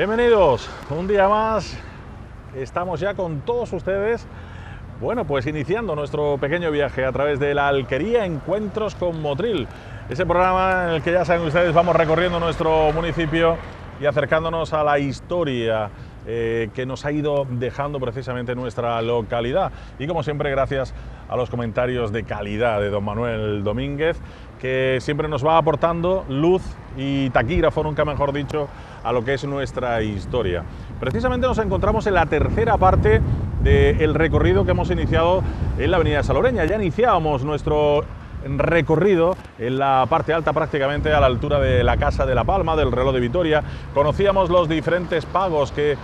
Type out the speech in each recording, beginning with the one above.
Bienvenidos, un día más, estamos ya con todos ustedes, bueno, pues iniciando nuestro pequeño viaje a través de la Alquería Encuentros con Motril, ese programa en el que ya saben ustedes vamos recorriendo nuestro municipio y acercándonos a la historia que nos ha ido dejando precisamente nuestra localidad. Y como siempre, gracias a los comentarios de calidad de don Manuel Domínguez, que siempre nos va aportando luz y taquígrafo, nunca mejor dicho, a lo que es nuestra historia. Precisamente nos encontramos en la tercera parte del recorrido que hemos iniciado en la avenida Salobreña. Ya iniciábamos nuestro recorrido en la parte alta, prácticamente a la altura de la Casa de la Palma, del reloj de Vitoria. Conocíamos los diferentes pagos que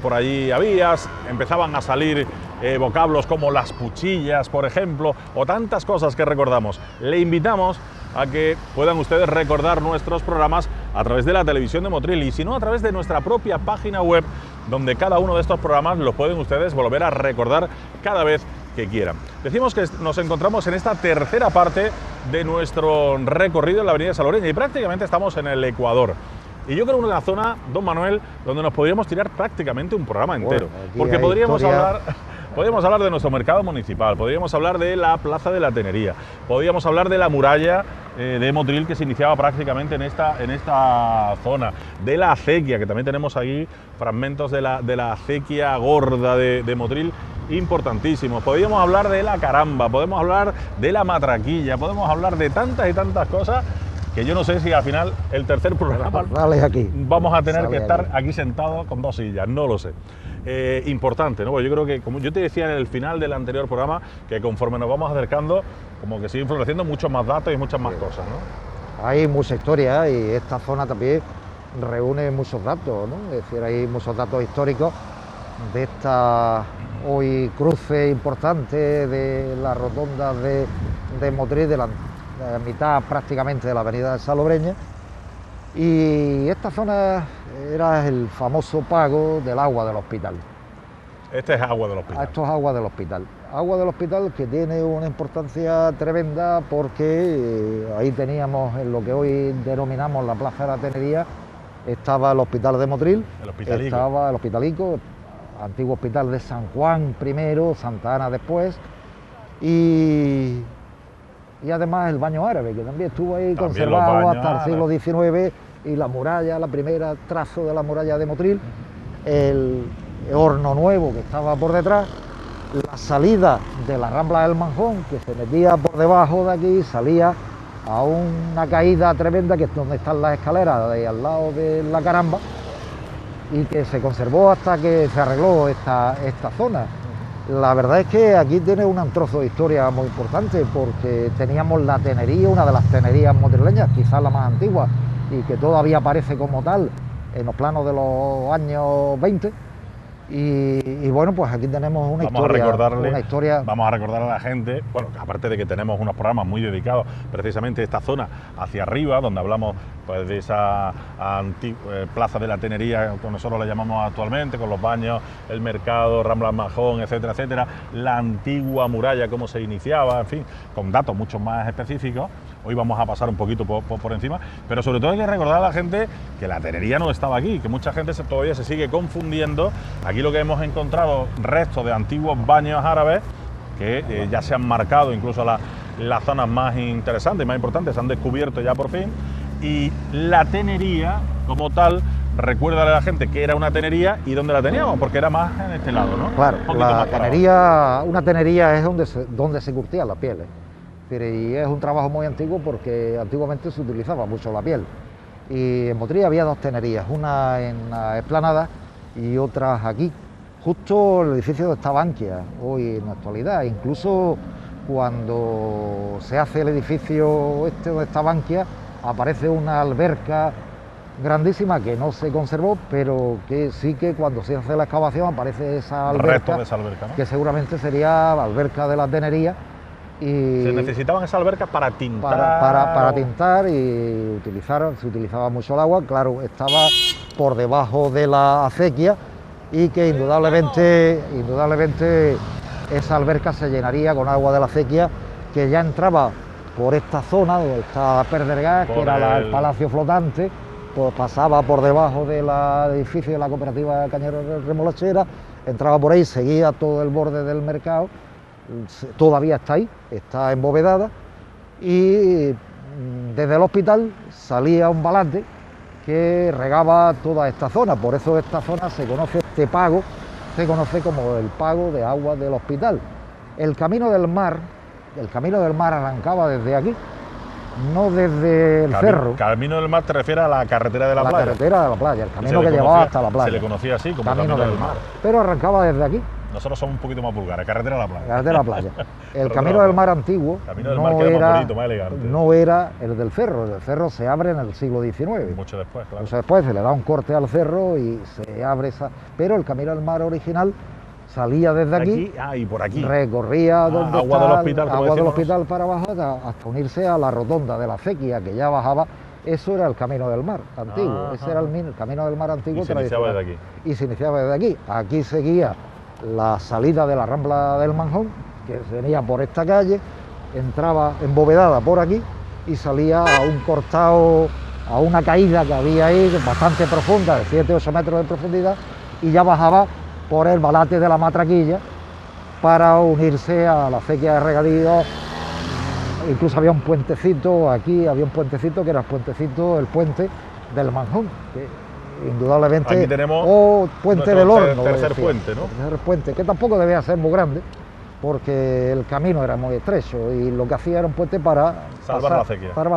por allí había, empezaban a salir vocablos como las cuchillas, por ejemplo, o tantas cosas que recordamos. Le invitamos a que puedan ustedes recordar nuestros programas a través de la televisión de Motril y si no a través de nuestra propia página web, donde cada uno de estos programas los pueden ustedes volver a recordar cada vez que quieran. Decimos que nos encontramos en esta tercera parte de nuestro recorrido en la avenida Salobreña y prácticamente estamos en el Ecuador. Y yo creo que es una zona, don Manuel, donde nos podríamos tirar prácticamente un programa entero, porque podríamos hablar de nuestro mercado municipal, podríamos hablar de la Plaza de la Tenería, podríamos hablar de la muralla de Motril que se iniciaba prácticamente en esta zona, de la acequia, que también tenemos ahí fragmentos de la acequia gorda de Motril, importantísimos. Podríamos hablar de la caramba, podemos hablar de la matraquilla, podemos hablar de tantas y tantas cosas que yo no sé si al final el tercer programa vamos a tener que estar aquí sentados con dos sillas, no lo sé. Importante, ¿no? Porque yo creo que, como yo te decía en el final del anterior programa, que conforme nos vamos acercando, como que siguen floreciendo muchos más datos y muchas más cosas, ¿no? Hay mucha historia y esta zona también reúne muchos datos, ¿no? Es decir, hay muchos datos históricos de esta hoy cruce importante de las rotondas de Motril, de la mitad prácticamente de la avenida Salobreña, y esta zona era el famoso pago del agua del hospital. Este es agua del hospital. Esto es agua del hospital. Agua del hospital que tiene una importancia tremenda porque ahí teníamos en lo que hoy denominamos la Plaza de la Tenería, estaba el hospital de Motril, estaba el Hospitalico, antiguo hospital de San Juan primero, Santa Ana después, y además el baño árabe, que también estuvo ahí conservado hasta el siglo XIX, y la muralla, la primera trazo de la muralla de Motril, el horno nuevo que estaba por detrás, la salida de la Rambla del Manjón, que se metía por debajo de aquí, salía a una caída tremenda, que es donde están las escaleras, de al lado de la caramba, y que se conservó hasta que se arregló esta zona. La verdad es que aquí tiene un trozo de historia muy importante, porque teníamos la tenería, una de las tenerías motrileñas, quizás la más antigua, y que todavía aparece como tal en los planos de los años 20. Y bueno, pues aquí tenemos una historia. Vamos a recordar a la gente, bueno, aparte de que tenemos unos programas muy dedicados precisamente a esta zona hacia arriba, donde hablamos pues de esa Plaza de la Tenería, como nosotros la llamamos actualmente, con los baños, el mercado, Rambla Majón, etcétera, etcétera, la antigua muralla, cómo se iniciaba, en fin, con datos mucho más específicos. Hoy vamos a pasar un poquito por encima, pero sobre todo hay que recordar a la gente que la tenería no estaba aquí, que mucha gente todavía se sigue confundiendo. Aquí lo que hemos encontrado, restos de antiguos baños árabes que ya se han marcado, incluso las zonas más interesantes y más importantes se han descubierto ya por fin, y la tenería como tal, recuérdale a la gente que era una tenería y dónde la teníamos, porque era más en este lado, ¿no? Claro, una tenería es donde se curtían las pieles. Y es un trabajo muy antiguo porque antiguamente se utilizaba mucho la piel. Y en Motril había dos tenerías, una en la explanada y otras aquí, justo el edificio de esta Bankia, hoy en la actualidad. Incluso cuando se hace el edificio de esta Bankia, aparece una alberca grandísima que no se conservó, pero que sí que cuando se hace la excavación aparece esa alberca, ¿no? Que seguramente sería la alberca de la tenería. Y se necesitaban esas albercas para tintar. Para tintar y se utilizaba mucho el agua, claro, estaba por debajo de la acequia y que indudablemente esa alberca se llenaría con agua de la acequia que ya entraba por esta zona donde está Perdergás, que era el palacio flotante, pues pasaba por debajo del edificio de la cooperativa Cañero Remolachera, entraba por ahí, seguía todo el borde del mercado, todavía está ahí, está embovedada, y desde el hospital salía un balante que regaba toda esta zona. Por eso esta zona se conoce, este pago se conoce como el pago de agua del hospital. El camino del mar arrancaba desde aquí, no desde el cerro. Camino del mar te refieres a la carretera de la playa. La carretera de la playa, el camino que llevaba hasta la playa. Se le conocía así, como camino del mar. Pero arrancaba desde aquí. Nosotros somos un poquito más vulgares, carretera de la playa. Carretera de la playa. El camino del mar antiguo no era el del cerro se abre en el siglo XIX. Mucho después, claro. Mucho después se le da un corte al cerro y se abre esa... Pero el camino del mar original salía desde aquí, y por aquí. Recorría donde agua está del hospital, agua del hospital para abajo hasta unirse a la rotonda de la acequia, que ya bajaba. Eso era el camino del mar antiguo, ese era el camino del mar antiguo. Y se iniciaba desde aquí. Y se iniciaba desde aquí. Aquí seguía la salida de la Rambla del Manjón, que venía por esta calle, entraba embovedada por aquí y salía a un cortado, a una caída que había ahí, bastante profunda, de 7-8 metros de profundidad, y ya bajaba por el balate de la Matraquilla para unirse a la acequia de regadío. Incluso había un puentecito aquí, había un puentecito que era el puente del Manjón, que indudablemente, aquí tenemos o puente del Horno, tercer puente, ¿no? Tercer puente, que tampoco debía ser muy grande, porque el camino era muy estrecho y lo que hacía era un puente para salvar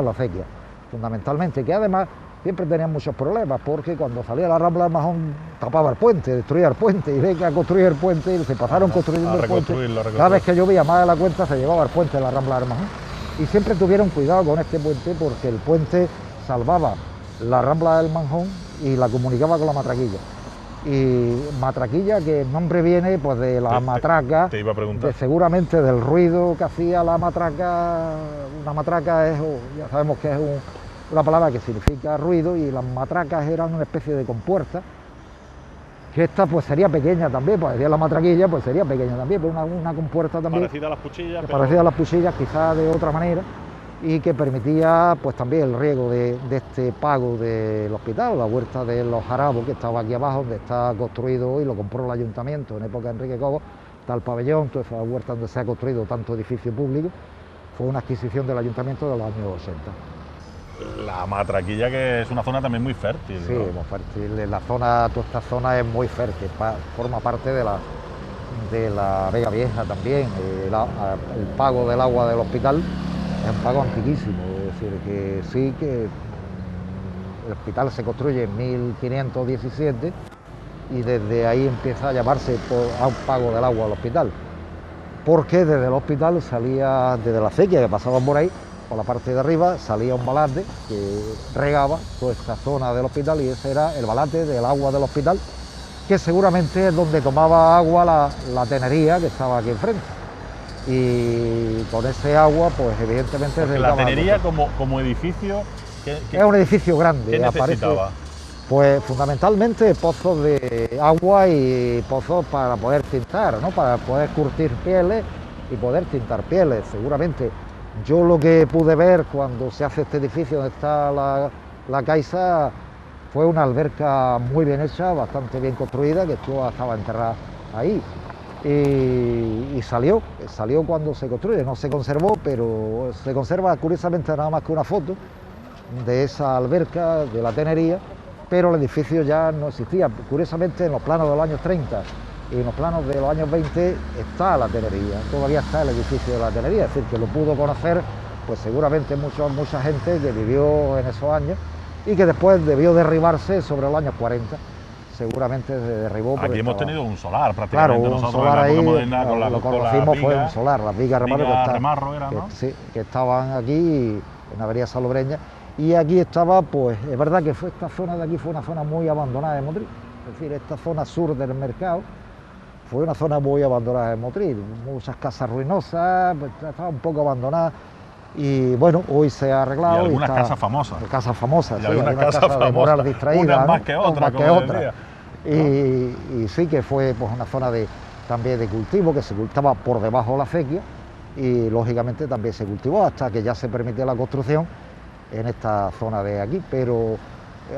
la acequia, fundamentalmente, que además siempre tenían muchos problemas, porque cuando salía la Rambla del Manjón tapaba el puente, destruía el puente, y de que a construir el puente se pasaron construyendo el puente. Cada vez que llovía más de la cuenta se llevaba el puente de la Rambla del Manjón, y siempre tuvieron cuidado con este puente, porque el puente salvaba la Rambla del Manjón y la comunicaba con la Matraquilla. Y Matraquilla, que el nombre viene pues de la matraca, te iba a preguntar. Seguramente del ruido que hacía la matraca. Una matraca es, ya sabemos que es una palabra que significa ruido, y las matracas eran una especie de compuerta, que esta pues sería pequeña también, pues decía la matraquilla, pues sería pequeña también, pero una compuerta también. Parecida a las cuchillas. Parecida a las cuchillas, quizás de otra manera, y que permitía pues también el riego de este pago del hospital, la huerta de los Jarabos, que estaba aquí abajo, donde está construido hoy, lo compró el ayuntamiento en época de Enrique Cobo, está el pabellón, toda esa huerta donde se ha construido tanto edificio público, fue una adquisición del ayuntamiento de los años 80. La Matraquilla, que es una zona también muy fértil. Sí, ¿no? muy fértil, toda esta zona es muy fértil, forma parte de la Vega Vieja también, el pago del agua del hospital es un pago antiquísimo, es decir, que sí que el hospital se construye en 1517 y desde ahí empieza a llamarse a un pago del agua al hospital, porque desde el hospital salía, desde la acequia que pasaba por ahí, por la parte de arriba, salía un balate que regaba toda esta zona del hospital, y ese era el balate del agua del hospital, que seguramente es donde tomaba agua la tenería que estaba aquí enfrente. Y con ese agua, pues evidentemente... La tenería como edificio... es un edificio grande. ¿Qué necesitaba? Pues fundamentalmente pozos de agua y pozos para poder tintar, ¿no? Para poder curtir pieles y poder tintar pieles. Seguramente yo lo que pude ver cuando se hace este edificio donde está la Caixa fue una alberca muy bien hecha, bastante bien construida, que estaba enterrada ahí. Y salió cuando se construye, no se conservó, pero se conserva curiosamente nada más que una foto de esa alberca de la tenería, pero el edificio ya no existía. Curiosamente en los planos de los años 30 y en los planos de los años 20 está la tenería, todavía está el edificio de la tenería, es decir, que lo pudo conocer pues seguramente mucha gente que vivió en esos años y que después debió derribarse sobre los años 40. Seguramente se derribó. Aquí hemos tenido un solar prácticamente. Claro, un solar ahí, lo conocimos, fue un solar, las vigas Remarro era, ¿no? Sí, que estaban aquí en Avería Salobreña, y aquí estaba, pues es verdad que esta zona de aquí fue una zona muy abandonada de Motril, es decir, esta zona sur del mercado fue una zona muy abandonada de Motril, muchas casas ruinosas, pues, estaba un poco abandonada. Y bueno, hoy se ha arreglado. Y algunas casas famosas. Casas famosas, sí, algunas casas de moral distraída. Unas más que otras. Y sí que fue pues una zona también de cultivo, que se cultivaba por debajo de la acequia, y lógicamente también se cultivó hasta que ya se permitió la construcción en esta zona de aquí. Pero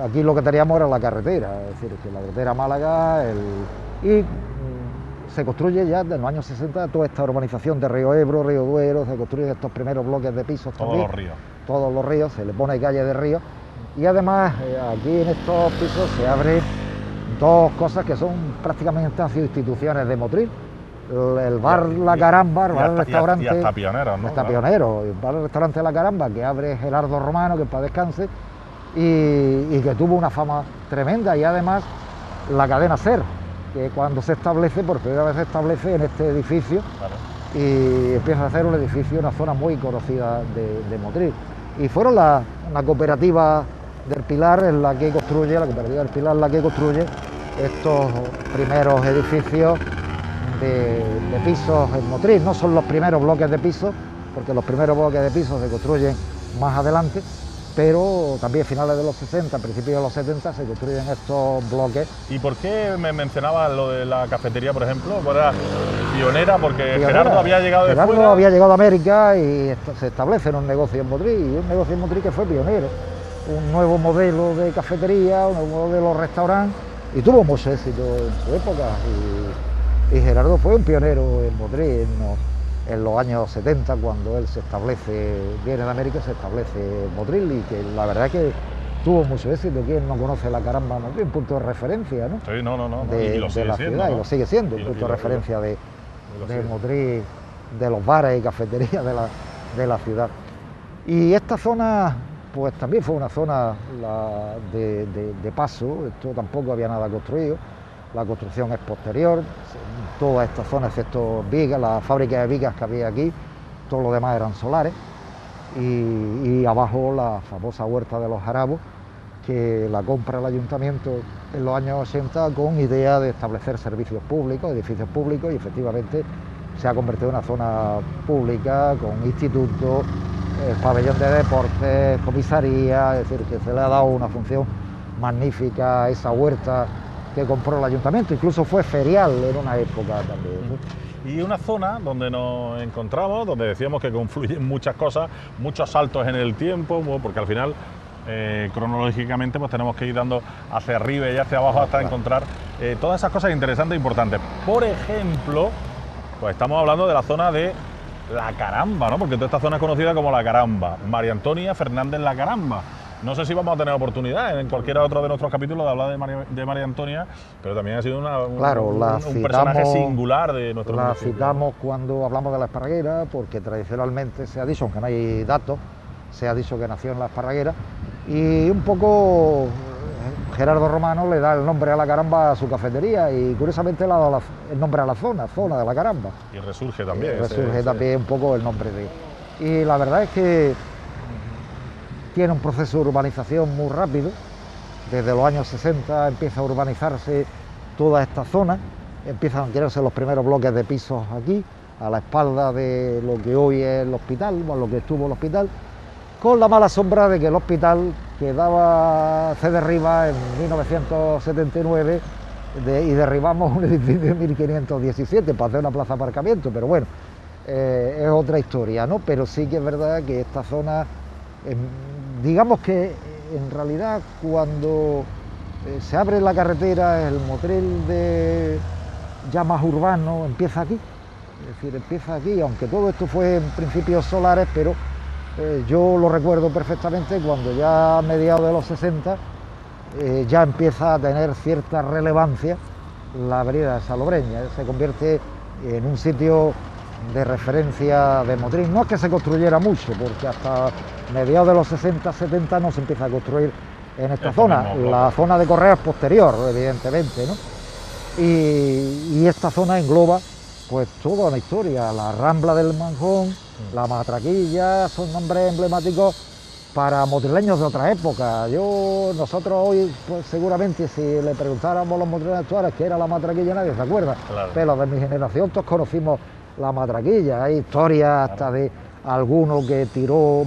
aquí lo que teníamos era la carretera, es decir, que la carretera Málaga, se construye ya en los años 60 toda esta urbanización de Río Ebro, Río Duero, se construyen estos primeros bloques de pisos también. Todos los ríos, se le pone calle de río, y además aquí en estos pisos se abren dos cosas que son prácticamente han sido instituciones de Motril. El bar La Caramba, el bar restaurante. Y hasta pioneros, ¿no? Hasta pioneros. El bar restaurante La Caramba, que abre Gerardo Romano, que para descanse, y que tuvo una fama tremenda. Y además la cadena SER, que cuando se establece, por primera vez se establece en este edificio, y empieza a ser un edificio, una zona muy conocida de Motril. Y fueron una cooperativa del Pilar en la que construye, la cooperativa del Pilar la que construye estos primeros edificios de pisos en Motril. No son los primeros bloques de pisos, porque los primeros bloques de pisos se construyen más adelante, pero también a finales de los 60, principios de los 70 se construyen estos bloques. ¿Y por qué me mencionabas lo de la cafetería, por ejemplo? ¿Era pionera? Porque Gerardo había llegado de fuera. Gerardo había llegado a América y se establece en un negocio en Motril, y un negocio en Motril que fue pionero. Un nuevo modelo de cafetería, un nuevo modelo de restaurante, y tuvo mucho éxito en su época. Y Gerardo fue un pionero en Motril en los años 70, cuando él se establece, viene de América, se establece en Motril, y que la verdad es que tuvo mucho éxito. ¿Quién no conoce La Caramba Motril? Un punto de referencia, ¿no? Sí, no. De la ciudad, ¿no? Y lo sigue siendo, un punto de referencia de Motril, de los bares y cafeterías de la ciudad. Y esta zona, pues también fue una zona de paso, esto tampoco había nada construido, la construcción es posterior, toda esta zona, excepto vigas, la fábrica de vigas que había aquí, todo lo demás eran solares, y abajo la famosa huerta de los Jarabos, que la compra el ayuntamiento en los años 80 con idea de establecer servicios públicos, edificios públicos, y efectivamente se ha convertido en una zona pública con institutos, pabellón de deportes, comisaría, es decir, que se le ha dado una función magnífica a esa huerta que compró el ayuntamiento, incluso fue ferial en una época también. Y una zona donde nos encontramos, donde decíamos que confluyen muchas cosas, muchos saltos en el tiempo, porque al final cronológicamente pues tenemos que ir dando hacia arriba y hacia abajo hasta encontrar todas esas cosas interesantes e importantes. Por ejemplo, pues estamos hablando de la zona de La Caramba, ¿no? Porque toda esta zona es conocida como La Caramba. María Antonia Fernández La Caramba. No sé si vamos a tener oportunidad en cualquiera otro de nuestros capítulos de hablar de María Antonia, pero también ha sido un personaje singular de nuestro municipio. La citamos cuando hablamos de La Esparraguera, porque tradicionalmente se ha dicho, aunque no hay datos, se ha dicho que nació en La Esparraguera, y un poco Gerardo Romano le da el nombre a La Caramba a su cafetería, y curiosamente le ha dado el nombre a la zona de La Caramba. Y resurge también. Resurge también un poco el nombre de... Y la verdad es que tiene un proceso de urbanización muy rápido. Desde los años 60 empieza a urbanizarse toda esta zona, empiezan a crearse los primeros bloques de pisos aquí, a la espalda de lo que hoy es el hospital, o lo que estuvo el hospital, con la mala sombra de que el hospital se derriba en 1979 y derribamos un edificio en 1517 para hacer una plaza de aparcamiento, pero bueno, es otra historia, ¿no? Pero sí que es verdad que esta zona, digamos que en realidad cuando se abre la carretera, el Motril ya más urbano empieza aquí, es decir, empieza aquí, aunque todo esto fue en principios solares, pero yo lo recuerdo perfectamente cuando ya a mediados de los 60 ya empieza a tener cierta relevancia la avenida de Salobreña, se convierte en un sitio de referencia de Motril. No es que se construyera mucho, porque hasta mediados de los 60-70 no se empieza a construir en esta zona. La zona de Correa es posterior, evidentemente, ¿no? Y esta zona engloba pues toda una historia, la Rambla del Manjón, la Matraquilla, son nombres emblemáticos para motrileños de otra época. Nosotros hoy, pues seguramente si le preguntáramos a los motrileños actuales qué era la Matraquilla, nadie se acuerda, claro. Pero de mi generación todos conocimos la Matraquilla, hay historias hasta de alguno que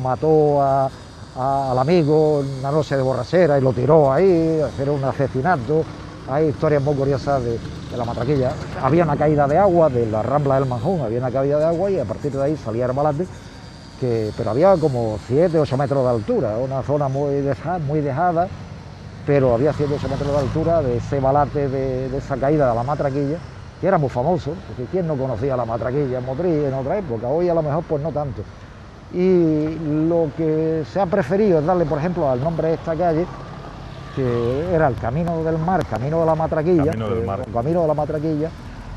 mató al amigo en una noche de borrachera y lo tiró ahí, era un asesinato. Hay historias muy curiosas de la Matraquilla. Había una caída de agua de la Rambla del Manjón, había una caída de agua y a partir de ahí salía Hermalate, pero había como 7 o 8 metros de altura, una zona muy dejada pero había 108 metros de altura de ese balate, de esa caída de la matraquilla, que era muy famoso, porque ¿quién no conocía la matraquilla en Motril en otra época? Hoy a lo mejor pues no tanto. Y lo que se ha preferido es darle, por ejemplo, al nombre de esta calle, que era el Camino del Mar, Camino de la Matraquilla, Camino de la Matraquilla,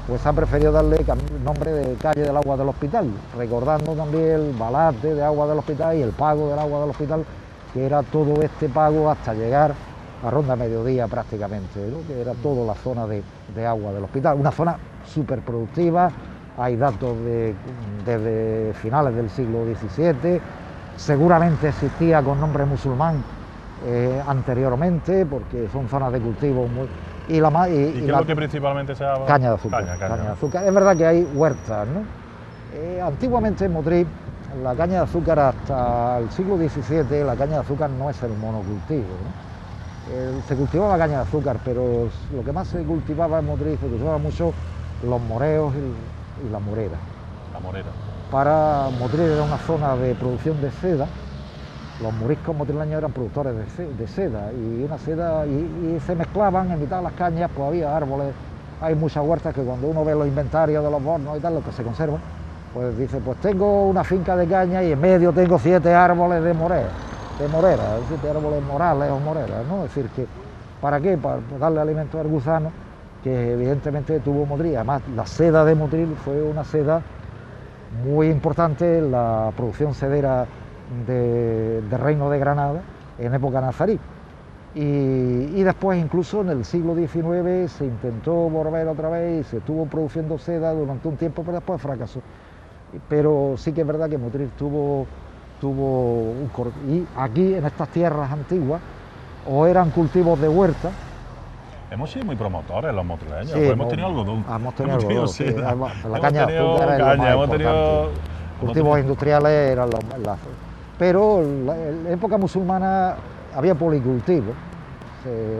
pues se ha preferido darle nombre de calle del agua del hospital, recordando también el balate de agua del hospital y el pago del agua del hospital, que era todo este pago hasta llegar a Ronda Mediodía prácticamente, ¿no? Que era toda la zona de agua del hospital, una zona súper productiva. Hay datos desde finales del siglo XVII, seguramente existía con nombre musulmán anteriormente, porque son zonas de cultivo muy... ¿Y qué es lo que principalmente se llama? Caña de azúcar. Caña de azúcar. Es verdad que hay huertas, ¿no? Antiguamente en Motril, la caña de azúcar hasta el siglo XVII, la caña de azúcar no es el monocultivo, ¿no? Se cultivaba caña de azúcar, pero lo que más se cultivaba en Motril, se cultivaba mucho los moreos y la morera. La morera. Para Motril era una zona de producción de seda. Los moriscos motrileños eran productores de seda y una seda y se mezclaban en mitad de las cañas, pues había árboles. Hay muchas huertas que cuando uno ve los inventarios de los bornos y tal, los que se conservan, pues dice, pues tengo una finca de caña y en medio tengo 7 árboles de morera, 7 árboles morales o moreras, ¿no? Es decir, que ¿para qué? Para darle alimento al gusano, que evidentemente tuvo Motril. Además, la seda de Motril fue una seda muy importante en la producción sedera del Reino de Granada en época nazarí. Y después, incluso en el siglo XIX, se intentó volver otra vez y se estuvo produciendo seda durante un tiempo, pero después fracasó. Pero sí que es verdad que Motril tuvo y aquí en estas tierras antiguas o eran cultivos de huerta. Hemos sido muy promotores los motrileños, Sí, pues hemos tenido algodón, hemos tenido algodón, sí, la caña de tenido azúcar caña, hemos tenido cultivos industriales eran pero en la época musulmana había policultivo,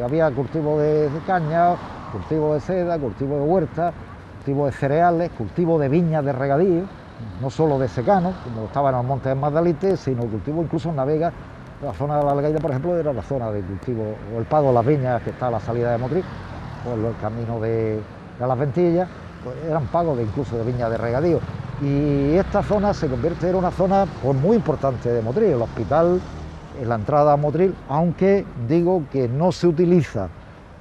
había cultivo de caña, cultivo de seda, cultivo de huerta, cultivo de cereales, cultivo de viñas de regadío, no solo de secano, como estaban en los montes de Magdalite, sino cultivo incluso en La Vega. La zona de la Algaida, por ejemplo, era la zona de cultivo, o el pago de las viñas que está a la salida de Motril, o el camino de las Ventillas, pues eran pagos incluso de viñas de regadío. Y esta zona se convierte en una zona pues, muy importante de Motril, el hospital, en la entrada a Motril, aunque digo que no se utiliza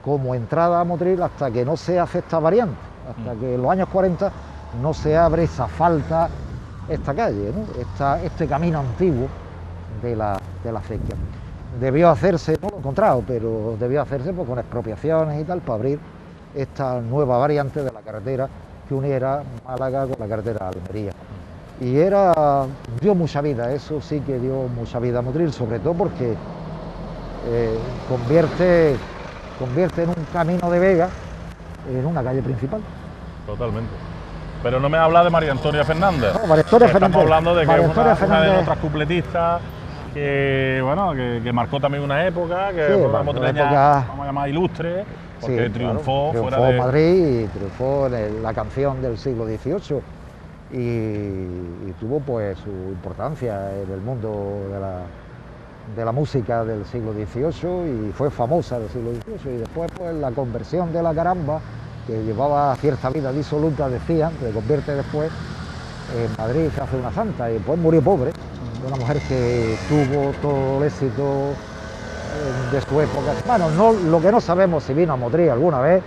como entrada a Motril hasta que no se hace esta variante, hasta que en los años 40 no se abre esa falta, esta calle, ¿no? Este camino antiguo de la acequia. Debió hacerse, no lo he encontrado, pero debió hacerse pues, con expropiaciones y tal para abrir esta nueva variante de la carretera que uniera Málaga con la carretera de Almería. Y dio mucha vida, eso sí que dio mucha vida a Motril, sobre todo porque convierte en un camino de vega en una calle principal. Totalmente. Pero no me habla de María Antonia Fernández. No, María Antonia Fernández. Estamos hablando de que María es Antonia una Fernández, de nuestras cupletistas que marcó también una época, que sí, fue una motrileña, época, vamos a llamar ilustre, porque sí, triunfó claro, fuera de Madrid y triunfó en la canción del siglo XVIII y tuvo pues su importancia en el mundo de la música del siglo XVIII y fue famosa del siglo XVIII. Y después pues la conversión de la caramba, que llevaba cierta vida disoluta, decían, se convierte después en Madrid, se hace una santa y después murió pobre. Una mujer que tuvo todo el éxito de su época. Bueno, lo que no sabemos si vino a Motril alguna vez,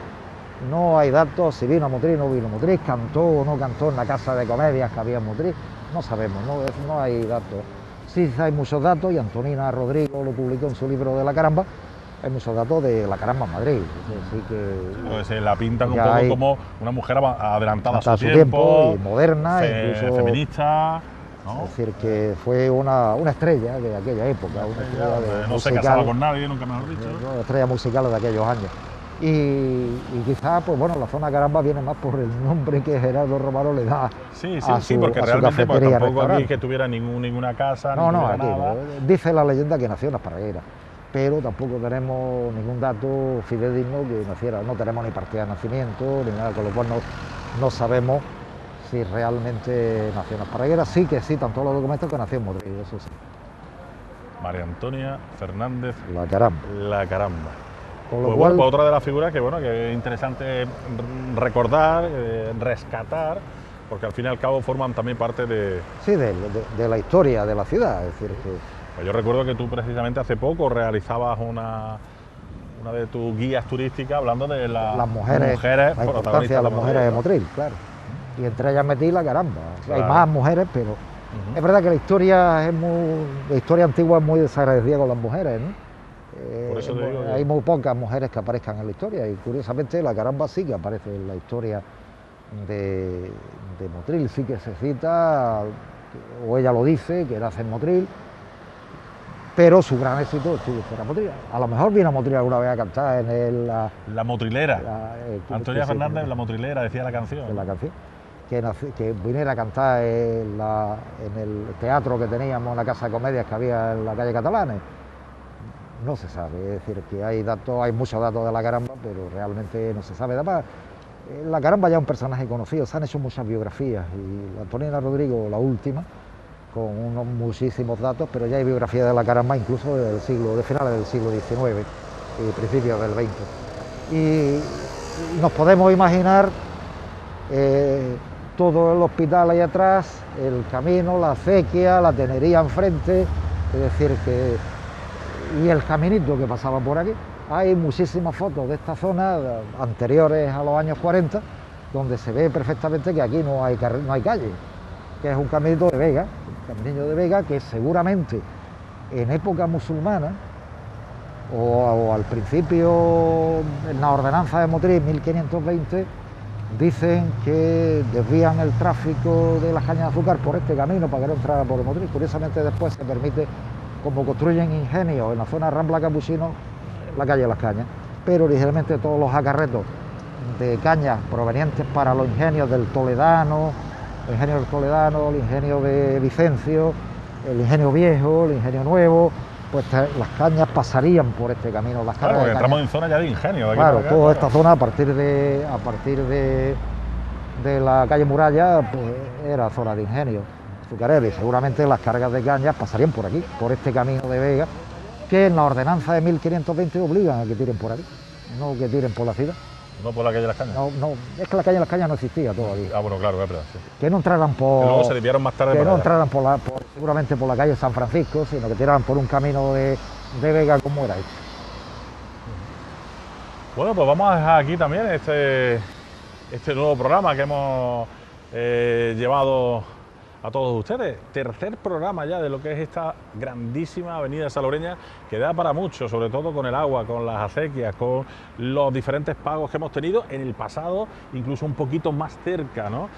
no hay datos si vino a Motril o no vino a Motril, cantó o no cantó en la casa de comedias que había en Motril, no sabemos, no hay datos. Sí hay muchos datos y Antonina Rodrigo lo publicó en su libro de La Caramba, hay muchos datos de La Caramba en Madrid. Así que se la pintan un poco como una mujer adelantada a su tiempo y moderna, incluso feminista. ¿No? Es decir, que fue una estrella de aquella época, no musical, se casaba con nadie, nunca mejor dicho. Una estrella musical de aquellos años. Y quizás, pues bueno, la zona Caramba viene más por el nombre que Gerardo Romano le da sí, porque realmente pues, tampoco aquí que tuviera ninguna casa, no, aquí nada. Dice la leyenda que nació en Esparraguera, pero tampoco tenemos ningún dato fidedigno que naciera, no tenemos ni partida de nacimiento, ni nada, con lo cual no sabemos si realmente nació en Esparraguera. Sí que sí, tanto los documentos que nació en Motril, eso sí. María Antonia Fernández La Caramba. La Caramba. Con lo Pues cual, bueno, pues otra de las figuras que, bueno, que es interesante recordar, rescatar, porque al fin y al cabo forman también parte de... sí, de la historia de la ciudad. Es decir, que Pues yo recuerdo que tú precisamente hace poco realizabas una de tus guías turísticas hablando de las mujeres, la importancia de las mujeres de Motril, claro. Y entre ellas metí la caramba. Claro. Hay más mujeres, pero es verdad que la historia antigua es muy desagradecida con las mujeres, ¿no? Por eso te digo que... Hay muy pocas mujeres que aparezcan en la historia y curiosamente la caramba sí que aparece en la historia de Motril, sí que se cita, o ella lo dice, que nace en Motril, pero su gran éxito estuvo fuera de Motril. A lo mor viene a Motril alguna vez a cantar en La Motrilera. Antonia Fernández, La Motrilera, decía la canción. En la canción. Que viniera a cantar en el teatro que teníamos, en la casa de comedias que había en la calle Catalanes. No se sabe, es decir, que hay muchos datos de la caramba, pero realmente no se sabe. Además, la caramba ya es un personaje conocido, se han hecho muchas biografías y la Antonina Rodrigo, la última, con unos muchísimos datos, pero ya hay biografías de la caramba incluso de finales del siglo XIX y principios del XX. Y nos podemos imaginar todo el hospital ahí atrás, el camino, la acequia, la tenería enfrente, es decir, y el caminito que pasaba por aquí. Hay muchísimas fotos de esta zona anteriores a los años 40, donde se ve perfectamente que aquí no hay calle, que es un caminito de Vega, que seguramente en época musulmana o al principio, en la ordenanza de Motril 1520, dicen que desvían el tráfico de las cañas de azúcar por este camino para que no entrara por Motril. Curiosamente después se permite, como construyen ingenios en la zona de Rambla Capuchino, la calle de las Cañas, pero originalmente todos los acarretos de cañas provenientes para los ingenios del Toledano, el ingenio de Vicencio, el ingenio viejo, el ingenio nuevo, pues las cañas pasarían por este camino. Las claro, porque entramos en zona ya de ingenio. De claro, toda esta zona a partir de la calle Muralla, pues era zona de ingenio azucarero, y seguramente las cargas de cañas pasarían por aquí, por este camino de Vega, que en la ordenanza de 1520 obligan a que tiren por aquí, no que tiren por la ciudad. No por la calle de las Cañas. No, es que la calle de las Cañas no existía todavía. Ah, bueno, claro, es verdad. Sí. Que no entraran por... Que luego se desviaron más tarde. Que no entraran seguramente por la calle San Francisco, sino que tiraran por un camino de Vega como era hecho. Bueno, pues vamos a dejar aquí también este nuevo programa que hemos llevado a todos ustedes. Tercer programa ya de lo que es esta grandísima avenida salobreña, que da para mucho, sobre todo con el agua, con las acequias, con los diferentes pagos que hemos tenido en el pasado, incluso un poquito más cerca, ¿no?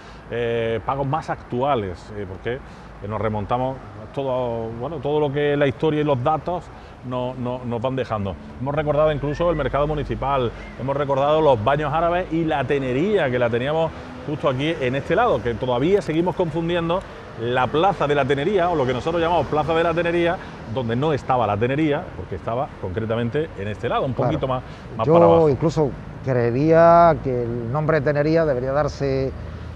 Pagos más actuales, porque nos remontamos todo lo que la historia y los datos nos van dejando. Hemos recordado incluso el mercado municipal, hemos recordado los baños árabes y la tenería, que la teníamos justo aquí en este lado, que todavía seguimos confundiendo la plaza de la tenería, o lo que nosotros llamamos plaza de la tenería, donde no estaba la tenería, porque estaba concretamente en este lado, un poquito más para abajo. Yo incluso creería que el nombre de tenería debería darse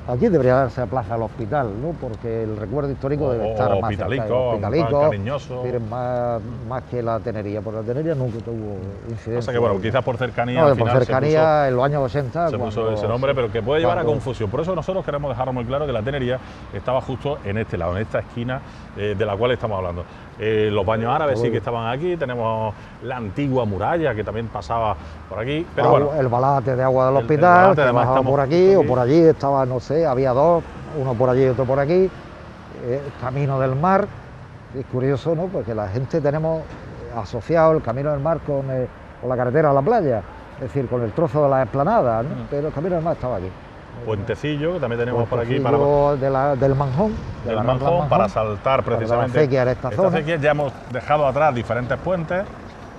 a Plaza del Hospital, ¿no? Porque el recuerdo histórico debe estar más hospitalico, cariñoso. Más que la tenería, porque la tenería nunca tuvo incidencia. O sea que bueno, quizás por cercanía. No, por cercanía en los años 80. Se puso ese nombre, pero que puede llevar a confusión. Por eso nosotros queremos dejar muy claro que la tenería estaba justo en este lado, en esta esquina de la cual estamos hablando. Los baños árabes sí que estaban aquí, tenemos la antigua muralla que también pasaba por aquí, pero bueno. El balate de agua del hospital, que pasaba por aquí o por allí, estaba, no sé, había dos, uno por allí y otro por aquí, Camino del Mar. Es curioso, ¿no? Porque la gente tenemos asociado el Camino del Mar con la carretera a la playa, es decir, con el trozo de la explanada, ¿no? Pero el Camino del Mar estaba aquí. Puentecillo, que también tenemos por aquí del Manjón, para saltar precisamente la acequia, esta zona. Acequia. Ya hemos dejado atrás diferentes puentes,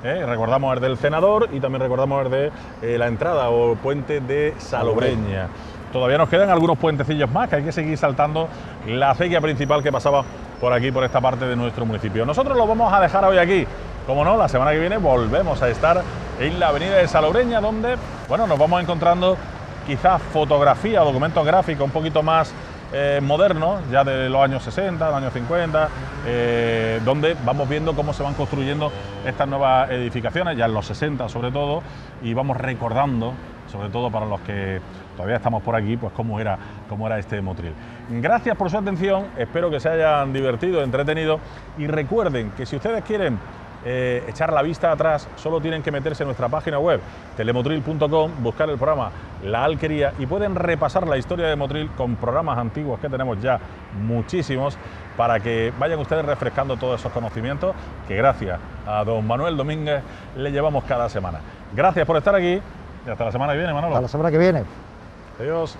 recordamos el del Senador y también recordamos el de la entrada o el puente de Salobreña. Todavía nos quedan algunos puentecillos más que hay que seguir saltando la acequia principal que pasaba por aquí, por esta parte de nuestro municipio. Nosotros lo vamos a dejar hoy aquí. Como no, la semana que viene volvemos a estar en la avenida de Salobreña, donde bueno, nos vamos encontrando quizás fotografía, documentos gráficos un poquito más modernos, ya de los años 60, los años 50, donde vamos viendo cómo se van construyendo estas nuevas edificaciones, ya en los 60 sobre todo, y vamos recordando, sobre todo para los que todavía estamos por aquí, pues cómo era este Motril. Gracias por su atención, espero que se hayan divertido, entretenido, y recuerden que si ustedes quieren echar la vista atrás, solo tienen que meterse en nuestra página web telemotril.com, buscar el programa La Alquería y pueden repasar la historia de Motril con programas antiguos que tenemos ya muchísimos, para que vayan ustedes refrescando todos esos conocimientos que gracias a don Manuel Domínguez le llevamos cada semana. Gracias por estar aquí y hasta la semana que viene, Manolo. Hasta la semana que viene. Adiós.